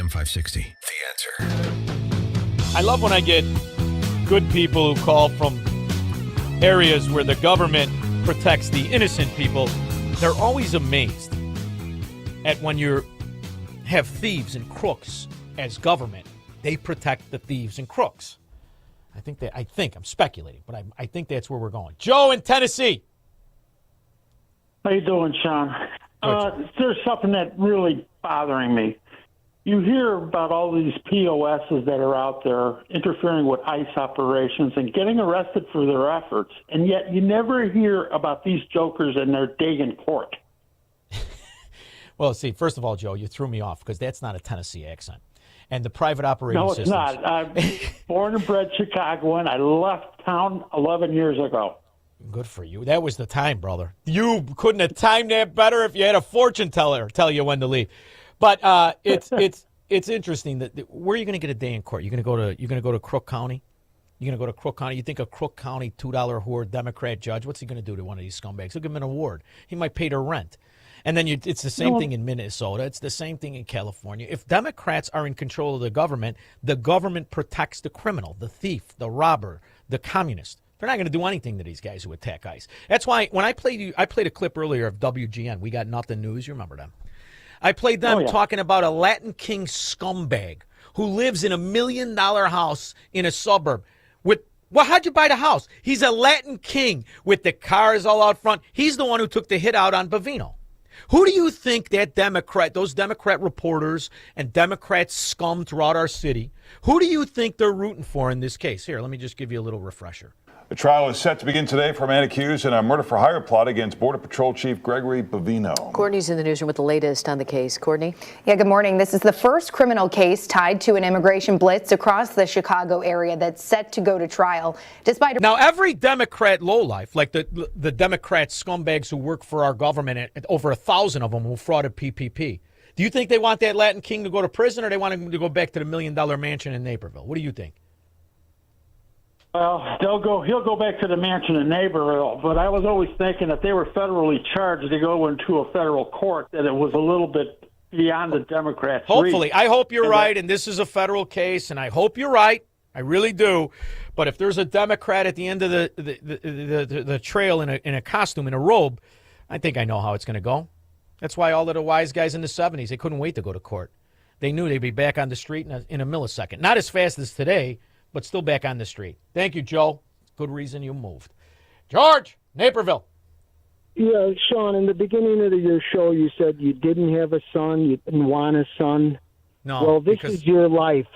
AM 560. The Answer. I love when I get good people who call from areas where the government protects the innocent people. They're always amazed at when you have thieves and crooks as government. They protect the thieves and crooks. I'm speculating, but I think that's where we're going. Joe in Tennessee. How you doing, Sean? There's something that really bothering me. You hear about all these POSs that are out there interfering with ICE operations and getting arrested for their efforts, and yet you never hear about these jokers and their day in court. Well, see, first of all, Joe, you threw me off because that's not a Tennessee accent. And the private operating No, it's systems. not. I'm born and bred Chicagoan. I left town 11 years ago. Good for you. That was the time, brother. You couldn't have timed that better if you had a fortune teller tell you when to leave. But it's interesting that where are you going to get a day in court? You're going to go to Crook County. You're going to go to Crook County. You think a Crook County $2 whore Democrat judge? What's he going to do to one of these scumbags? He'll give him an award. He might pay their rent. And then it's the same thing in Minnesota. It's the same thing in California. If Democrats are in control of the government protects the criminal, the thief, the robber, the communist. They're not going to do anything to these guys who attack ICE. That's why when I played a clip earlier of WGN. We Got Nothing News. You remember them? I played them talking about a Latin King scumbag who lives in $1 million house in a suburb. How'd you buy the house? He's a Latin King with the cars all out front. He's the one who took the hit out on Bavino. Who do you think those Democrat reporters and Democrat scum throughout our city, who do you think they're rooting for in this case? Here, let me just give you a little refresher. The trial is set to begin today for a man accused in a murder-for-hire plot against Border Patrol Chief Gregory Bavino. Courtney's in the newsroom with the latest on the case. Courtney? Yeah, good morning. This is the first criminal case tied to an immigration blitz across the Chicago area that's set to go to trial. Now, every Democrat lowlife, like the Democrat scumbags who work for our government, over 1,000 of them who frauded PPP. Do you think they want that Latin King to go to prison, or they want him to go back to the $1 million mansion in Naperville? What do you think? Well, he'll go back to the mansion in Naperville, but I was always thinking if they were federally charged to go into a federal court, that it was a little bit beyond the Democrats' Hopefully. reach. I hope you're right, and this is a federal case, and I hope you're right. I really do. But if there's a Democrat at the end of the trail in a costume, in a robe, I think I know how it's going to go. That's why all of the wise guys in the 70s, they couldn't wait to go to court. They knew they'd be back on the street in a millisecond. Not as fast as today, but still back on the street. Thank you, Joe. Good reason you moved. George, Naperville. Yeah, Sean, in the beginning of your show, you said you didn't have a son, you didn't want a son. No. Well, this is your life,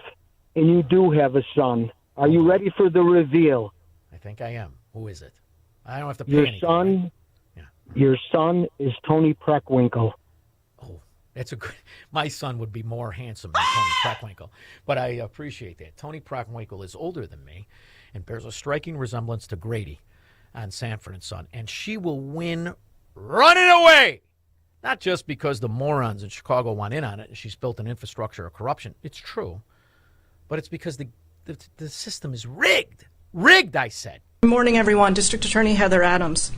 and you do have a son. Are you ready for the reveal? I think I am. Who is it? I don't have to pay Your anything. son, right? Yeah. Your son is Tony Preckwinkle. That's my son would be more handsome than Tony Preckwinkle, but I appreciate that. Tony Preckwinkle is older than me and bears a striking resemblance to Grady on Sanford and Son, and she will win running away. Not just because the morons in Chicago want in on it and she's built an infrastructure of corruption. It's true, but it's because the system is rigged. Rigged, I said. Good morning, everyone. District Attorney Heather Adams.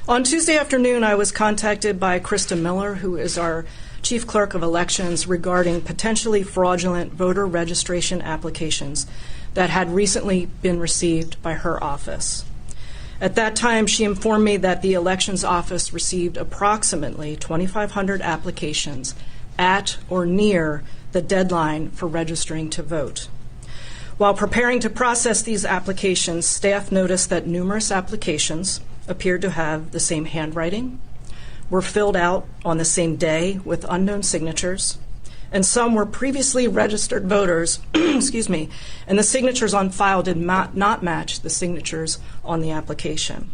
On Tuesday afternoon, I was contacted by Krista Miller, who is our Chief Clerk of Elections, regarding potentially fraudulent voter registration applications that had recently been received by her office. At that time, she informed me that the Elections Office received approximately 2,500 applications at or near the deadline for registering to vote. While preparing to process these applications, staff noticed that numerous applications appeared to have the same handwriting, were filled out on the same day with unknown signatures, and some were previously registered voters, excuse me, and the signatures on file did not match the signatures on the application.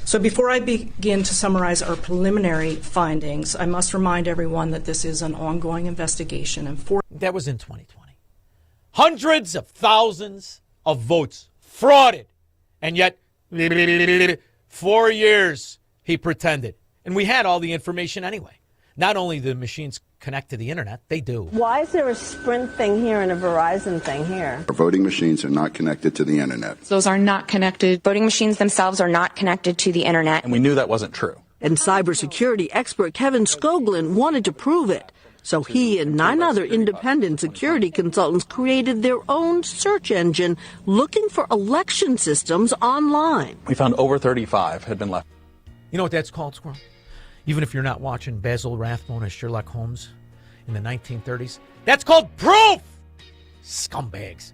So before I begin to summarize our preliminary findings, I must remind everyone that this is an ongoing investigation. That was in 2020. Hundreds of thousands of votes frauded, and yet 4 years he pretended. And we had all the information anyway. Not only do the machines connect to the internet, they do. Why is there a Sprint thing here and a Verizon thing here? Our voting machines are not connected to the internet. Those are not connected. Voting machines themselves are not connected to the internet. And we knew that wasn't true. And cybersecurity expert Kevin Skoglund wanted to prove it. So he and 9 other independent security consultants created their own search engine looking for election systems online. We found over 35 had been left. You know what that's called, Squirrel? Even if you're not watching Basil Rathbone as Sherlock Holmes in the 1930s, that's called proof! Scumbags.